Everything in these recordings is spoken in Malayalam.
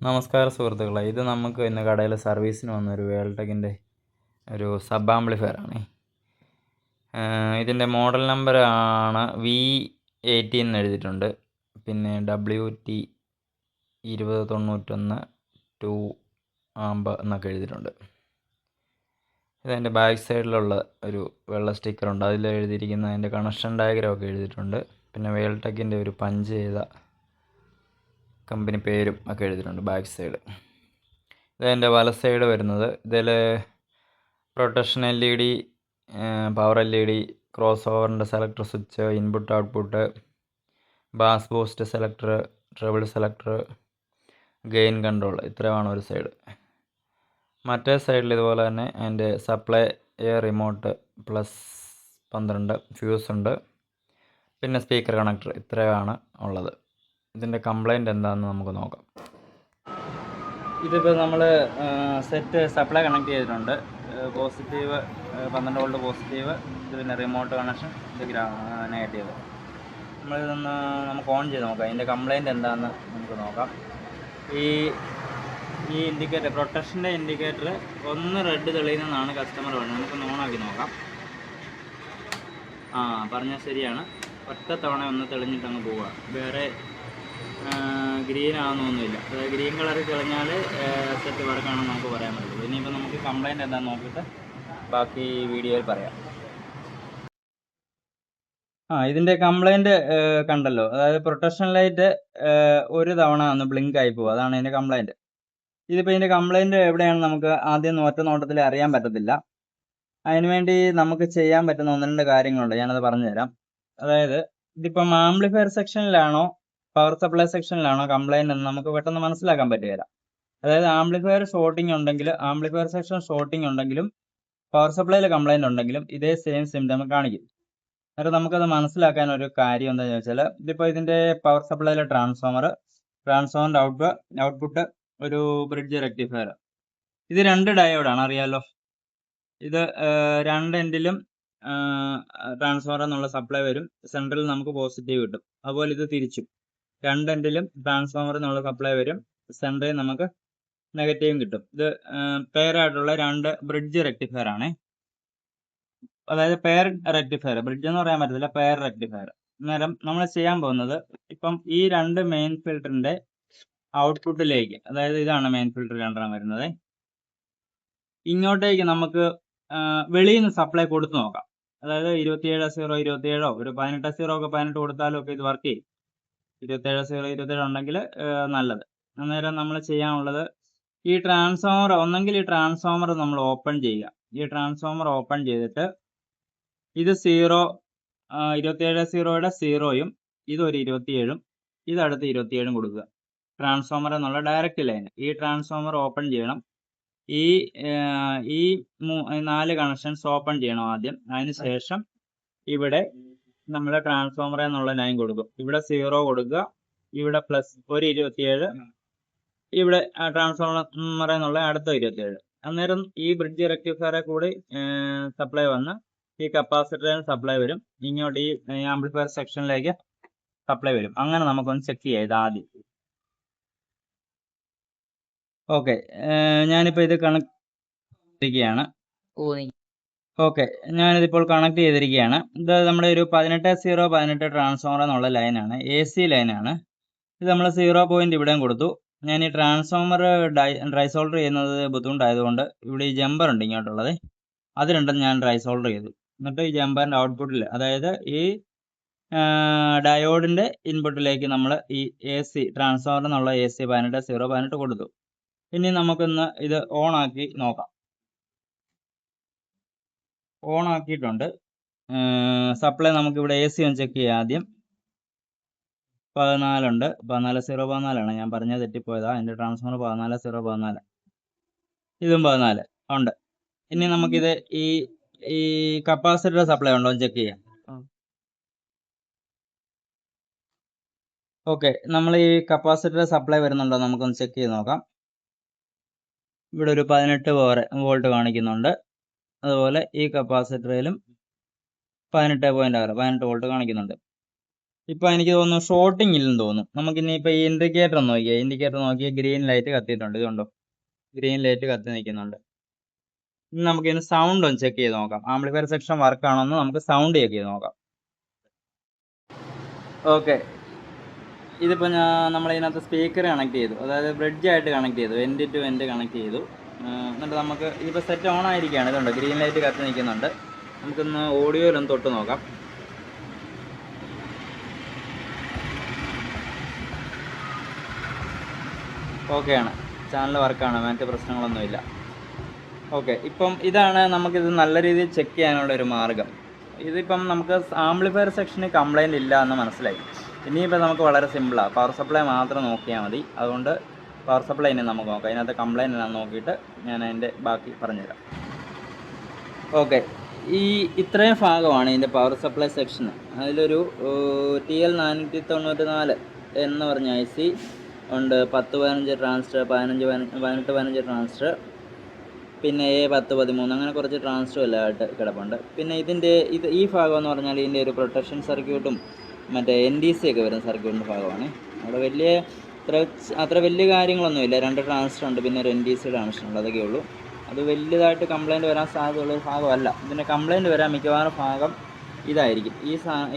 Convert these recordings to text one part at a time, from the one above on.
നമസ്കാരം സുഹൃത്തുക്കളെ, ഇത് നമുക്ക് ഇന്ന് കടയിൽ സർവീസിന് വന്ന ഒരു വേൾടെക്കിൻ്റെ ഒരു സബ് ആംപ്ലിഫയർ ആണ്. ഇതിൻ്റെ മോഡൽ നമ്പർ ആണ് V18 എന്ന് എഴുതിയിട്ടുണ്ട്. പിന്നെ WT 2091 2 ആമ്പ് എന്നൊക്കെ എഴുതിയിട്ടുണ്ട്. ഇതെൻ്റെ ബാക്ക് സൈഡിലുള്ള ഒരു വെള്ള സ്റ്റിക്കറുണ്ട്, അതിൽ എഴുതിയിരിക്കുന്ന അതിൻ്റെ കണക്ഷൻ ഡയഗ്രാം ഒക്കെ എഴുതിയിട്ടുണ്ട്. പിന്നെ വേൾടെക്കിൻ്റെ ഒരു പഞ്ച് ചെയ്ത കമ്പനി പേരും ഒക്കെ എഴുതിയിട്ടുണ്ട് ബാക്ക് സൈഡ്. ഇതെൻ്റെ വല സൈഡ് വരുന്നത്. ഇതിൽ protection LED, power LED, cross ഓവറിൻ്റെ selector switch, input output, bass boost selector, treble selector, gain control, ഇത്രയുമാണ് ഒരു സൈഡ്. മറ്റേ സൈഡിൽ ഇതുപോലെ തന്നെ അതിൻ്റെ സപ്ലൈ റിമോട്ട് +12 ഫ്യൂസ് ഉണ്ട്. പിന്നെ സ്പീക്കർ കണക്ടർ, ഇത്രയാണ് ഉള്ളത്. ഇതിൻ്റെ കംപ്ലൈൻറ്റ് എന്താണെന്ന് നമുക്ക് നോക്കാം. ഇതിപ്പോൾ നമ്മൾ സെറ്റ് സപ്ലൈ കണക്ട് ചെയ്തിട്ടുണ്ട്. പോസിറ്റീവ് 12 വോൾട്ട് പോസിറ്റീവ്, ഇത് പിന്നെ റിമോട്ട് കണക്ഷൻ, ഇത് നെഗറ്റീവ്. നമ്മളിതൊന്ന് നമുക്ക് ഓൺ ചെയ്ത് നോക്കാം. അതിൻ്റെ കംപ്ലൈൻറ്റ് എന്താണെന്ന് നമുക്ക് നോക്കാം. ഈ ഇൻഡിക്കേറ്റർ, പ്രൊട്ടക്ഷൻ്റെ ഇൻഡിക്കേറ്റർ ഒന്ന് റെഡ് തെളിയുന്നതാണ് കസ്റ്റമർ പറഞ്ഞത്. നമുക്കൊന്ന് ഓണാക്കി നോക്കാം. പറഞ്ഞാൽ ശരിയാണ്. ഒറ്റ തവണ ഒന്ന് തെളിഞ്ഞിട്ട് അങ്ങ് പോവുക. വേറെ ഗ്രീൻ ആവുന്നൊന്നുമില്ല. അതായത് ഗ്രീൻ കളറിൽ തെളിഞ്ഞാൽ സെറ്റ് വർക്കാണെന്ന് നമുക്ക് പറയാൻ പറ്റുള്ളൂ. ഇനിയിപ്പോൾ നമുക്ക് കംപ്ലൈൻറ്റ് എന്താണെന്ന് നോക്കിയിട്ട് ബാക്കി വീഡിയോയിൽ പറയാം. ഇതിൻ്റെ കംപ്ലൈൻറ്റ് കണ്ടല്ലോ. അതായത് പ്രൊട്ടക്ഷൻ ലൈറ്റ് ഒരു തവണ ഒന്ന് ബ്ലിങ്ക് ആയി പോകും, അതാണ് ഇതിൻ്റെ കംപ്ലൈൻറ്റ്. ഇതിപ്പോൾ ഇതിൻ്റെ കംപ്ലൈൻറ്റ് എവിടെയാണെന്ന് നമുക്ക് ആദ്യം ഒറ്റ നോട്ടത്തിൽ അറിയാൻ പറ്റത്തില്ല. അതിനുവേണ്ടി നമുക്ക് ചെയ്യാൻ പറ്റുന്ന 1-2 കാര്യങ്ങളുണ്ട്, ഞാനത് പറഞ്ഞു തരാം. അതായത് ഇതിപ്പം ആംപ്ലിഫയർ സെക്ഷനിലാണോ പവർ സപ്ലൈ സെക്ഷനിലാണോ കംപ്ലൈൻറ്റ് എന്ന് നമുക്ക് പെട്ടെന്ന് മനസ്സിലാക്കാൻ പറ്റുകയില്ല. അതായത് ആംപ്ലിഫയർ ഷോർട്ടിംഗ് ഉണ്ടെങ്കിൽ, ആംപ്ലിഫയർ സെക്ഷൻ ഷോർട്ടിംഗ് ഉണ്ടെങ്കിലും പവർ സപ്ലൈയിൽ കംപ്ലൈൻറ്റ് ഉണ്ടെങ്കിലും ഇതേ സെയിം സിംറ്റം കാണിക്കും. അന്നേരം നമുക്കത് മനസ്സിലാക്കാൻ ഒരു കാര്യം എന്താണെന്ന് വെച്ചാൽ, ഇതിപ്പോൾ ഇതിൻ്റെ പവർ സപ്ലൈയിലെ ട്രാൻസ്ഫോമറിൻ്റെ ഔട്ട്പുട്ട് ഒരു ബ്രിഡ്ജ് റെക്ടിഫയർ, ഇത് 2 ഡയോഡാണ്, അറിയാമല്ലോ. ഇത് 2 എൻഡിലും ട്രാൻസ്ഫോമർ എന്നുള്ള സപ്ലൈ വരും, സെൻട്രലിൽ നമുക്ക് പോസിറ്റീവ് കിട്ടും. അതുപോലെ ഇത് തിരിച്ചും 2 എൻഡിലും ട്രാൻസ്ഫോമർ എന്നുള്ള സപ്ലൈ വരും, സെൻട്രലിൽ നമുക്ക് നെഗറ്റീവും കിട്ടും. ഇത് പെയറായിട്ടുള്ള 2 ബ്രിഡ്ജ് റെക്ടിഫയർ ആണ്. അതായത് പെയർ റെക്ടിഫയർ, ബ്രിഡ്ജ് എന്ന് പറയാൻ പറ്റത്തില്ല, പെയർ റെക്ടിഫയർ. അന്നേരം നമ്മൾ ചെയ്യാൻ പോകുന്നത്, ഇപ്പം ഈ 2 മെയിൻ ഫിൽറ്ററിൻ്റെ ഔട്ട്പുട്ടിലേക്ക്, അതായത് ഇതാണ് മെയിൻ ഫിൽറ്റർ 2 വരുന്നത്, ഇങ്ങോട്ടേക്ക് നമുക്ക് വെളിയിൽ നിന്ന് സപ്ലൈ കൊടുത്തു നോക്കാം. അതായത് 27-0-27 ഒരു 18-0 ഒക്കെ 18 കൊടുത്താലും ഒക്കെ ഇത് വർക്ക് ചെയ്യും. 27-0-27 ഉണ്ടെങ്കിൽ നല്ലത്. അന്നേരം നമ്മൾ ചെയ്യാനുള്ളത്, ഈ ട്രാൻസ്ഫോമർ ഒന്നെങ്കിൽ ഈ ട്രാൻസ്ഫോമർ നമ്മൾ ഓപ്പൺ ചെയ്യുക. ഈ ട്രാൻസ്ഫോമർ ഓപ്പൺ ചെയ്തിട്ട് ഇത് 27-0യുടെ 0യും ഇതൊരു 27ഉം ഇതടുത്ത് 27ഉം കൊടുക്കുക. ട്രാൻസ്ഫോമർ എന്നുള്ള ഡയറക്റ്റ് ലൈൻ, ഈ ട്രാൻസ്ഫോമർ ഓപ്പൺ ചെയ്യണം. ഈ 4 കണക്ഷൻസ് ഓപ്പൺ ചെയ്യണം ആദ്യം. അതിന് ശേഷം ഇവിടെ നമ്മുടെ ട്രാൻസ്ഫോമർ എന്നുള്ള ലൈൻ കൊടുക്കും. ഇവിടെ 0 കൊടുക്കുക, ഇവിടെ പ്ലസ് ഒരു 27, ഇവിടെ ട്രാൻസ്ഫോമർ എന്നുള്ള അടുത്ത 27. അന്നേരം ഈ ബ്രിഡ്ജ് റെക്ടിഫയറെ കൂടി സപ്ലൈ വന്ന് ഈ കപ്പാസിറ്ററിന് സപ്ലൈ വരും, ഇങ്ങോട്ട് ഈ ആംപ്ലിഫയർ സെക്ഷനിലേക്ക് സപ്ലൈ വരും. അങ്ങനെ നമുക്കൊന്ന് ചെക്ക് ചെയ്യാം ഇത് ആദ്യം. ഓക്കെ, ഞാനിപ്പോൾ ഇത് കണക്ട് ചെയ്തിരിക്കുകയാണ്. ഓക്കെ, ഞാനിതിപ്പോൾ കണക്ട് ചെയ്തിരിക്കുകയാണ്. ഇത് നമ്മുടെ ഒരു 18-0-18 ട്രാൻസ്ഫോമർ എന്നുള്ള ലൈനാണ്, AC ലൈനാണ്. ഇത് നമ്മൾ 0 പോയിന്റ് ഇവിടെയും കൊടുത്തു. ഞാൻ ഈ ട്രാൻസ്ഫോമർ ഡ്രൈ സോൾഡർ ചെയ്യുന്നത് ബുദ്ധിമുട്ടായതുകൊണ്ട് ഇവിടെ ഈ ജമ്പർ ഉണ്ട് ഇങ്ങോട്ടുള്ളത്, അത് രണ്ടും ഞാൻ ഡ്രൈ സോൾഡർ ചെയ്തു. എന്നിട്ട് ഈ ജമ്പറിൻ്റെ ഔട്ട്പുട്ടിൽ, അതായത് ഈ ഡയോഡിൻ്റെ ഇൻപുട്ടിലേക്ക് നമ്മൾ ഈ AC ട്രാൻസ്ഫോമർ എന്നുള്ള AC 18-0-18 കൊടുത്തു. ഇനി നമുക്കൊന്ന് ഇത് ഓൺ ആക്കി നോക്കാം. ഓൺ ആക്കിയിട്ടുണ്ട്. സപ്ലൈ നമുക്കിവിടെ AC ഒന്ന് ചെക്ക് ചെയ്യാം ആദ്യം. 14 ഉണ്ട്, 14-0-14 ഞാൻ പറഞ്ഞത് തെറ്റിപ്പോയതാ. എൻ്റെ ട്രാൻസ്ഫോമർ 14-0-14, ഇതും 14 ഉണ്ട്. ഇനി നമുക്കിത് ഈ കപ്പാസിറ്റർ സപ്ലൈ ഉണ്ടോ എന്ന് ചെക്ക് ചെയ്യാം. ഓക്കെ, നമ്മൾ ഈ കപ്പാസിറ്റർ സപ്ലൈ വരുന്നുണ്ടോ നമുക്കൊന്ന് ചെക്ക് ചെയ്ത് നോക്കാം. ഇവിടെ ഒരു 18 വോൾട്ട് കാണിക്കുന്നുണ്ട്. അതുപോലെ ഈ കപ്പാസിറ്ററിലും 18 വോൾട്ട് കാണിക്കുന്നുണ്ട്. ഇപ്പൊ എനിക്ക് തോന്നുന്നു ഷോർട്ടിംഗ് ഇല്ലെന്ന് തോന്നുന്നു. നമുക്കിനി ഇപ്പൊ ഈ ഇൻഡിക്കേറ്റർ നോക്കിയാൽ ഗ്രീൻ ലൈറ്റ് കത്തിയിട്ടുണ്ട്. ഇതുണ്ടോ, ഗ്രീൻ ലൈറ്റ് കത്തി നിൽക്കുന്നുണ്ട്. ഇനി നമുക്കിനി സൗണ്ട് ഒന്ന് ചെക്ക് ചെയ്ത് നോക്കാം. ആംപ്ലിഫയർ സെക്ഷൻ വർക്ക് ആണോ എന്ന് നമുക്ക് സൗണ്ട് ചെക്ക് ചെയ്ത് നോക്കാം. ഓക്കെ, ഇതിപ്പോൾ നമ്മളിതിനകത്ത് സ്പീക്കർ കണക്ട് ചെയ്തു, അതായത് ബ്രിഡ്ജായിട്ട് കണക്ട് ചെയ്തു, എൻഡ് ടു എൻഡ് കണക്ട് ചെയ്തു. എന്നിട്ട് നമുക്ക് ഇതിപ്പോൾ സെറ്റ് ഓൺ ആയിരിക്കുകയാണ്. ഇതുണ്ട്, ഗ്രീൻ ലൈറ്റ് കത്തി നിൽക്കുന്നുണ്ട്. നമുക്കൊന്ന് ഓഡിയോയിലൊന്ന് തൊട്ട് നോക്കാം. ഓക്കെയാണ്, ചാനൽ വർക്കാണ്, മറ്റ് പ്രശ്നങ്ങളൊന്നുമില്ല. ഓക്കെ, ഇപ്പം ഇതാണ് നമുക്കിത് നല്ല രീതിയിൽ ചെക്ക് ചെയ്യാനുള്ള ഒരു മാർഗം. ഇതിപ്പം നമുക്ക് ആംപ്ലിഫയർ സെക്ഷന് കംപ്ലൈൻറ്റ് ഇല്ല എന്ന് മനസ്സിലായി. ഇനിയിപ്പോൾ നമുക്ക് വളരെ സിമ്പിളാണ്, പവർ സപ്ലൈ മാത്രം നോക്കിയാൽ മതി. അതുകൊണ്ട് പവർ സപ്ലൈ ഇനി നമുക്ക് നോക്കാം. അതിനകത്ത് കംപ്ലൈൻറ്റ് എല്ലാം നോക്കിയിട്ട് ഞാൻ അതിൻ്റെ ബാക്കി പറഞ്ഞുതരാം. ഓക്കെ, ഇത്രയും ഭാഗമാണ് ഇതിൻ്റെ പവർ സപ്ലൈ സെക്ഷന്. അതിലൊരു TL494 എന്ന് പറഞ്ഞ IC ഉണ്ട്, 10-15 ട്രാൻസിസ്റ്റർ, 18-15 ട്രാൻസിസ്റ്റർ, പിന്നെ A10-13 അങ്ങനെ കുറച്ച് ട്രാൻസിസ്റ്റർ എല്ലാമായിട്ട് കിടപ്പുണ്ട്. പിന്നെ ഈ ഭാഗം എന്ന് പറഞ്ഞാൽ ഇതിൻ്റെ ഒരു പ്രൊട്ടക്ഷൻ സർക്യൂട്ടും മറ്റേ NDC ഒക്കെ വരുന്ന സർക്യൂട്ടിൻ്റെ ഭാഗമാണ്. അവിടെ അത്ര വലിയ കാര്യങ്ങളൊന്നുമില്ല. 2 ട്രാൻസിസ്റ്റർ ഉണ്ട്, പിന്നെ ഒരു NDCയുടെ കണക്ഷൻ ഉണ്ട്, അതൊക്കെ ഉള്ളൂ. അത് വലിയതായിട്ട് കംപ്ലൈൻറ്റ് വരാൻ സാധ്യതയുള്ളൊരു ഭാഗമല്ല. ഇതിൻ്റെ കംപ്ലൈൻറ്റ് വരാൻ മിക്കവാറും ഭാഗം ഇതായിരിക്കും.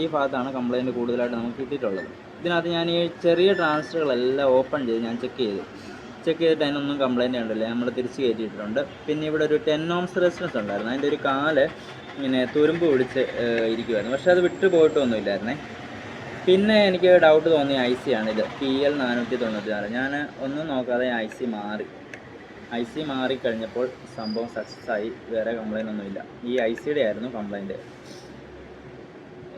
ഈ ഭാഗത്താണ് കംപ്ലൈൻറ്റ് കൂടുതലായിട്ട് നമുക്ക് കിട്ടിയിട്ടുള്ളത്. ഇതിനകത്ത് ഞാൻ ഈ ചെറിയ ട്രാൻസിസ്റ്ററുകളെല്ലാം ഓപ്പൺ ചെയ്ത് ഞാൻ ചെക്ക് ചെയ്തിട്ട് അതിനൊന്നും കംപ്ലൈൻറ്റ് ഉണ്ടല്ലേ, നമ്മൾ തിരിച്ച് കയറ്റിയിട്ടുണ്ട്. പിന്നെ ഇവിടെ ഒരു 10 ohms റെസിസ്റ്റൻസ് ഉണ്ടായിരുന്നു. അതിൻ്റെ ഒരു കാല് ഇങ്ങനെ തുരുമ്പ് പിടിച്ച് ഇരിക്കുമായിരുന്നു, പക്ഷേ അത് വിട്ടു പോയിട്ടൊന്നുമില്ലായിരുന്നേ. പിന്നെ എനിക്ക് ഡൗട്ട് തോന്നിയ IC ആണിത്, TL494. ഞാൻ ഒന്നും നോക്കാതെ IC മാറിക്കഴിഞ്ഞപ്പോൾ സംഭവം സക്സസ് ആയി, വേറെ കംപ്ലൈൻ്റ് ഒന്നുമില്ല. ഈ ICയുടെ ആയിരുന്നു കംപ്ലൈൻറ്റ്.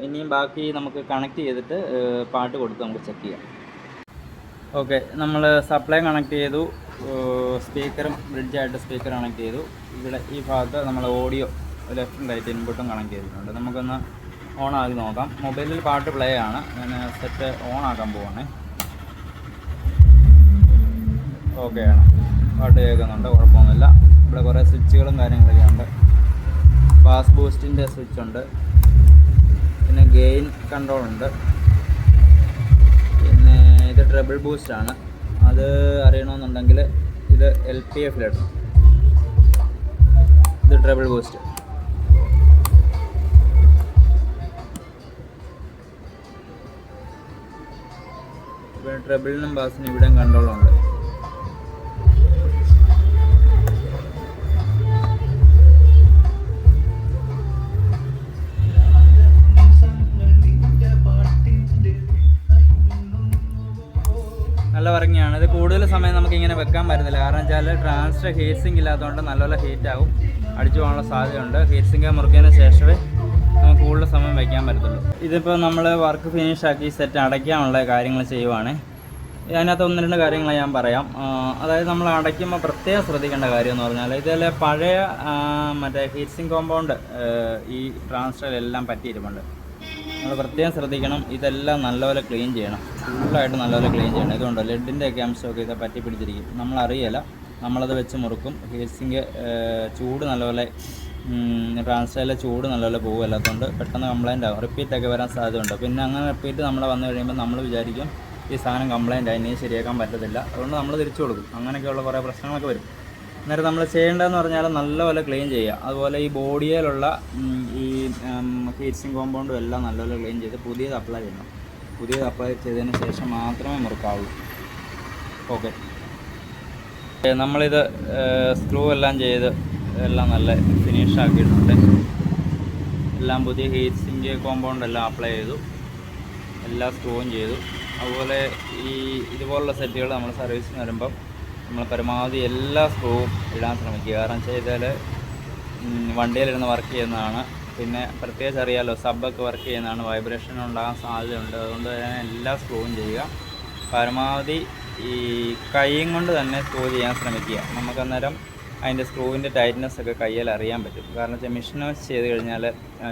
ഇനിയും ബാക്കി നമുക്ക് കണക്ട് ചെയ്തിട്ട് പാട്ട് കൊടുത്ത് നമുക്ക് ചെക്ക് ചെയ്യാം. ഓക്കെ, നമ്മൾ സപ്ലൈ കണക്ട് ചെയ്തു, സ്പീക്കറും ബ്രിഡ്ജായിട്ട് സ്പീക്കർ കണക്ട് ചെയ്തു. ഇവിടെ ഈ ഭാഗത്ത് നമ്മൾ ഓഡിയോ ലെഫ്റ്റും റൈറ്റ് ഇൻപുട്ടും കണക്ട് ചെയ്തിട്ടുണ്ട്. നമുക്കൊന്ന് ഓൺ ആക്കി നോക്കാം. മൊബൈലിൽ പാട്ട് പ്ലേ ആണ്, ഞാൻ സെറ്റ് ഓൺ ആക്കാൻ പോവാണ്. ഓക്കെയാണ്, പാട്ട് കേൾക്കുന്നുണ്ട്, കുഴപ്പമൊന്നുമില്ല. ഇവിടെ കുറേ സ്വിച്ചുകളും കാര്യങ്ങളൊക്കെ ഉണ്ട്. ബാസ് ബൂസ്റ്റിൻ്റെ സ്വിച്ച് ഉണ്ട്, പിന്നെ ഗെയിൻ കൺട്രോൾ ഉണ്ട്, പിന്നെ ഇത് ട്രബിൾ ബൂസ്റ്റാണ്. അത് അറിയണമെന്നുണ്ടെങ്കിൽ ഇത് LPF-ലിടണം. ഇത് ട്രബിൾ ബൂസ്റ്റ്. ഇവിടെ ട്രബിളിനും ബാസിനും ഇവിടെയും കൺട്രോളുണ്ട്. നല്ല വർക്കിങ്ങാണ്. ഇത് കൂടുതൽ സമയം നമുക്കിങ്ങനെ വെക്കാൻ പറ്റുന്നില്ല, കാരണം വെച്ചാൽ ട്രാൻസിസ്റ്റർ ഹീറ്റ് സിങ്ക് ഇല്ലാത്തതുകൊണ്ട് നല്ലപോലെ ഹീറ്റാവും, അടിച്ചു പോകാനുള്ള സാധ്യതയുണ്ട്. ഹീറ്റ് സിങ്ക് മുറുക്കിയതിന് ശേഷമേ നമുക്ക് കൂടുതൽ സമയം വയ്ക്കാൻ പറ്റത്തുള്ളൂ. ഇതിപ്പോൾ നമ്മൾ വർക്ക് ഫിനിഷാക്കി സെറ്റ് അടയ്ക്കാനുള്ള കാര്യങ്ങൾ ചെയ്യുവാണ്. അതിനകത്ത് 1-2 കാര്യങ്ങൾ ഞാൻ പറയാം. അതായത് നമ്മൾ അടയ്ക്കുമ്പോൾ പ്രത്യേകം ശ്രദ്ധിക്കേണ്ട കാര്യം എന്ന് പറഞ്ഞാൽ, ഇതിലെ പഴയ മറ്റേ ഹീറ്റ് സിങ്ക് കോമ്പൗണ്ട് ഈ ട്രാൻസിസ്റ്ററിലെല്ലാം പറ്റിയിരിപ്പുണ്ട്. നമ്മൾ പ്രത്യേകം ശ്രദ്ധിക്കണം. ഇതെല്ലാം നല്ലപോലെ ക്ലീൻ ചെയ്യണം, ഫുള്ളായിട്ട് നല്ലപോലെ ക്ലീൻ ചെയ്യണം. ഇതുകൊണ്ട് ലെഡിൻ്റെയൊക്കെ അംശമൊക്കെ ഇത് പറ്റി പിടിച്ചിരിക്കും, നമ്മളറിയില്ല. നമ്മളത് വെച്ച് മുറുക്കും. ഹീറ്റ് സിങ്ക് ചൂട് നല്ലപോലെ, ട്രാൻസിസ്റ്ററിലെ ചൂട് നല്ലപോലെ പോകുമല്ലാത്തതുകൊണ്ട് പെട്ടെന്ന് കംപ്ലൈൻ്റ് ആകും, റിപ്പീറ്റൊക്കെ വരാൻ സാധ്യതയുണ്ട്. പിന്നെ അങ്ങനെ റിപ്പീറ്റ് നമ്മൾ വന്നു കഴിയുമ്പോൾ നമ്മൾ വിചാരിക്കും ഈ സാധനം കംപ്ലൈൻ്റ് ആയി, ഇനി ശരിയാക്കാൻ പറ്റത്തില്ല, അതുകൊണ്ട് നമ്മൾ തിരിച്ചു കൊടുക്കും. അങ്ങനെയൊക്കെയുള്ള കുറേ പ്രശ്നങ്ങളൊക്കെ വരും. അന്നേരം നമ്മൾ ചെയ്യേണ്ടതെന്ന് പറഞ്ഞാൽ നല്ലപോലെ ക്ലീൻ ചെയ്യുക. അതുപോലെ ഈ ബോഡിയിലുള്ള ഈ ഹീറ്റ് സിങ്ക് കോമ്പൗണ്ടും എല്ലാം നല്ലപോലെ ക്ലീൻ ചെയ്ത് പുതിയത് അപ്ലൈ ചെയ്യണം. പുതിയത് അപ്ലൈ ചെയ്തതിന് ശേഷം മാത്രമേ മുറുക്കാവുള്ളൂ. ഓക്കെ, നമ്മളിത് സ്ക്രൂ എല്ലാം ചെയ്ത് എല്ലാം നല്ല ഫിനിഷ് ആക്കിയിട്ടുണ്ട്. എല്ലാം പുതിയ ഹീറ്റ് സിങ്ക് കോമ്പൗണ്ട് എല്ലാം അപ്ലൈ ചെയ്തു, എല്ലാ സ്ക്രൂവും ചെയ്തു. അതുപോലെ ഇതുപോലുള്ള സെറ്റുകൾ നമ്മൾ സർവീസിന് വരുമ്പം നമ്മൾ പരമാവധി എല്ലാ സ്ക്രൂവും ഇടാൻ ശ്രമിക്കുക. കാരണം ചെയ്താൽ വണ്ടിയിലിരുന്ന് വർക്ക് ചെയ്യുന്നതാണ്. പിന്നെ പ്രത്യേകിച്ച് അറിയാമല്ലോ, സബ്ബൊക്കെ വർക്ക് ചെയ്യുന്നതാണ്, വൈബ്രേഷൻ ഉണ്ടാകാൻ സാധ്യതയുണ്ട്. അതുകൊണ്ട് തന്നെ എല്ലാ സ്ക്രൂവും ചെയ്യുക. പരമാവധി ഈ കൈയും കൊണ്ട് തന്നെ സ്ക്രൂ ചെയ്യാൻ ശ്രമിക്കുക. നമുക്കന്നേരം അതിൻ്റെ സ്ക്രൂവിൻ്റെ ടൈറ്റ്നെസ് ഒക്കെ കയ്യിൽ അറിയാൻ പറ്റും. കാരണം വെച്ചാൽ മെഷീൻ വെച്ച് ചെയ്ത് കഴിഞ്ഞാൽ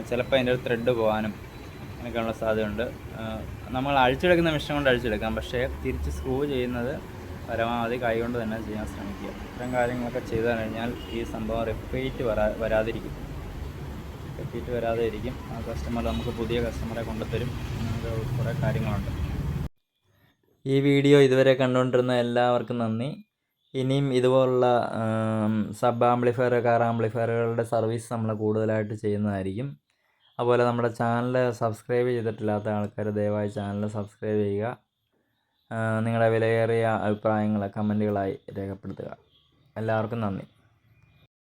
ചിലപ്പോൾ അതിൻ്റെ ഒരു ത്രെഡ് പോകാനും അങ്ങനെയൊക്കെയുള്ള സാധ്യതയുണ്ട്. നമ്മൾ അഴിച്ചെടുക്കുന്ന മെഷീൻ കൊണ്ട് അഴിച്ചെടുക്കാം, പക്ഷേ തിരിച്ച് സ്ക്രൂ ചെയ്യുന്നത് പരമാവധി കൈ കൊണ്ട് തന്നെ ചെയ്യാൻ ശ്രമിക്കുക. ഇത്തരം കാര്യങ്ങളൊക്കെ ചെയ്തു കഴിഞ്ഞാൽ ഈ സംഭവം റിപ്പീറ്റ് വരാതിരിക്കും. റിപ്പീറ്റ് വരാതെ ഇരിക്കും. ആ കസ്റ്റമർ നമുക്ക് പുതിയ കസ്റ്റമറെ കൊണ്ടുത്തരും. അങ്ങനത്തെ കുറേ കാര്യങ്ങളുണ്ട്. ഈ വീഡിയോ ഇതുവരെ കണ്ടുകൊണ്ടിരുന്ന എല്ലാവർക്കും നന്ദി. ഇനിയും ഇതുപോലുള്ള സബ് ആംപ്ലിഫയർ, കാർ ആംപ്ലിഫയറുകളുടെ സർവീസ് നമ്മൾ കൂടുതലായിട്ട് ചെയ്യുന്നതായിരിക്കും. അതുപോലെ നമ്മുടെ ചാനൽ സബ്സ്ക്രൈബ് ചെയ്തിട്ടില്ലാത്ത ആൾക്കാർ ദയവായി ചാനൽ സബ്സ്ക്രൈബ് ചെയ്യുക. നിങ്ങളുടെ വിലയേറിയ അഭിപ്രായങ്ങൾ കമൻറ്റുകളായി രേഖപ്പെടുത്തുക. എല്ലാവർക്കും നന്ദി.